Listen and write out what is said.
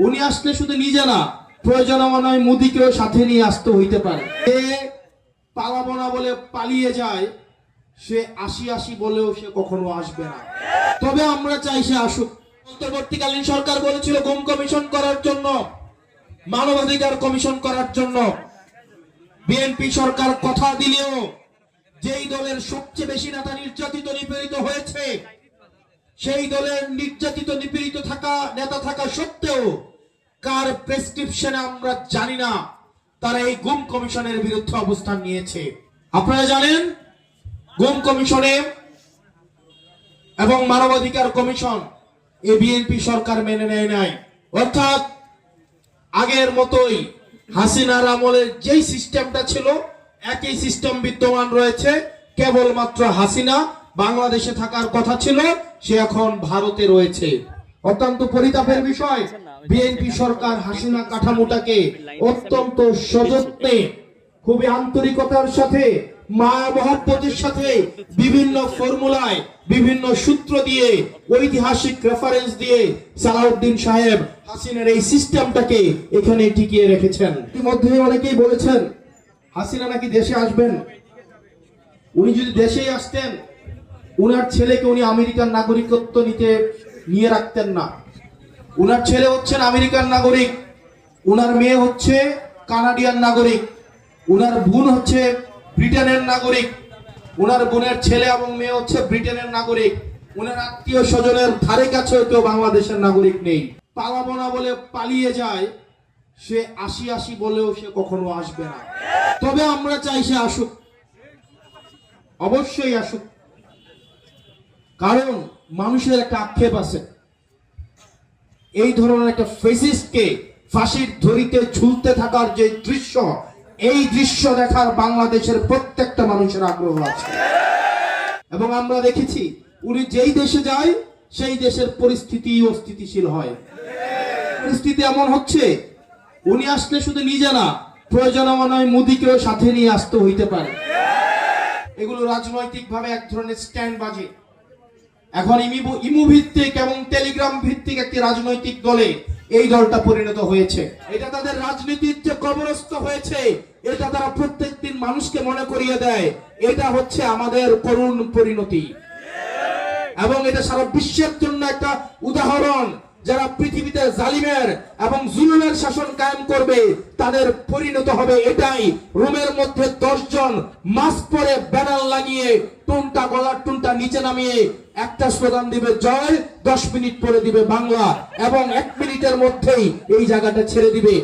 উনি আসলে শুধু নিজে না, প্রয়োজন মনে হয় মোদিকেও সাথে নিয়ে আসতে হইতে পারে। সে পালাবো না বলে পালিয়ে যায়, সে আসি বলেও সে কখনো আসবে না। তবে আমরা চাই সে আসুক। অন্তর্বর্তীকালীন সরকার বলেছিল গুম কমিশন করার জন্য, মানবাধিকার কমিশন করার জন্য। বিএনপি সরকার কথা দিলেও যেই দলের সবচেয়ে বেশি নেতা নির্যাতিত নিপীড়িত হয়েছে, সেই দলের নির্যাতিত নিপীড়িত নেতা থাকা সত্ত্বেও কার প্রেসক্রিপশনে আমরা জানি না, তারা এই গুম কমিশনের বিরুদ্ধে অবস্থান নিয়েছে। আপনারা জানেন গুম কমিশনে এবং মানবাধিকার কমিশন এই বিএনপি সরকার মেনে নেয় নাই। অর্থাৎ আগের মতোই হাসিনার আমলের যেই সিস্টেমটা ছিল একই সিস্টেম বিদ্যমান রয়েছে। কেবলমাত্র হাসিনা বাংলাদেশে থাকার কথা ছিল, সে এখন ভারতে রয়েছে। অত্যন্ত পরিতাপের বিষয়, বিএনপি সরকার হাসিনা কাঠামোটাকে অত্যন্ত সযত্নে, খুবই আন্তরিকতার সাথে, মায়া মহব্বতের সাথে বিভিন্ন ফর্মুলায়, বিভিন্ন সূত্র দিয়ে, ঐতিহাসিক রেফারেন্স দিয়ে সালাউদ্দিন সাহেব হাসিনার এই সিস্টেমটাকে এখানে টিকিয়ে রেখেছেন। ইতিমধ্যে অনেকেই বলেছেন হাসিনা নাকি দেশে আসবেন। উনি যদি দেশেই আসতেন, উনার ছেলেকে উনি আমেরিকান নাগরিকত্ব নিয়ে রাখতেন না। উনার ছেলে হচ্ছেন আমেরিকান নাগরিক, উনার মেয়ে হচ্ছে কানাডিয়ান নাগরিক, উনার বোন হচ্ছে ব্রিটেনের নাগরিক, উনার বোনের ছেলে এবং মেয়ে হচ্ছে ব্রিটেনের নাগরিক। উনার আত্মীয় স্বজনের ধারে কাছেও কেউ বাংলাদেশের নাগরিক নেই। পালাবো না বলে পালিয়ে যায়, সে আসি বলেও সে কখনো আসবে না। তবে আমরা চাই সে আসুক, অবশ্যই আসুক। কারণ মানুষের একটা আক্ষেপ আছে, এই ধরনের একটা ফেসিস্টকে ফাঁসির দড়িতে ঝুলতে থাকার যে দৃশ্য, এই দৃশ্য দেখার বাংলাদেশের প্রত্যেকটা মানুষের আগ্রহ আছে। এবং আমরা দেখেছি উনি যেই দেশে যায় সেই দেশের পরিস্থিতি অস্থিতিশীল হয়। পরিস্থিতি এমন হচ্ছে, উনি আসলে শুধু নিজে না, প্রয়োজন মনে হয় মোদিকেও সাথে নিয়ে আসতে হইতে পারে। এগুলো রাজনৈতিক ভাবে এক ধরনের স্ট্যান্ড বাজি। এখন ইমু ভিত্তিক এবং টেলিগ্রাম ভিত্তিক একটি রাজনৈতিক দলে এই দলটা পরিণত হয়েছে। এটা তাদের রাজনীতির যে কবরস্থ হয়েছে, এটা তারা প্রত্যেকদিন মানুষকে মনে করিয়ে দেয় এটা হচ্ছে আমাদের করুণ পরিণতি। এবং এটা সারা বিশ্বের জন্য একটা উদাহরণ, যারা পৃথিবীতে জালিমের এবং জুলুমের শাসন কায়েম করবে তাদের পরিণত হবে এটাই। রুমের মধ্যে 10 জন মাস্ক পরে ব্যানার লাগিয়ে গলার টুনটা নিচে নামিয়ে একটা স্লোগান দিবে জয়, 10 মিনিট পরে দিবে বাংলা, এবং 1 মিনিটের মধ্যেই এই জায়গাটা ছেড়ে দিবে।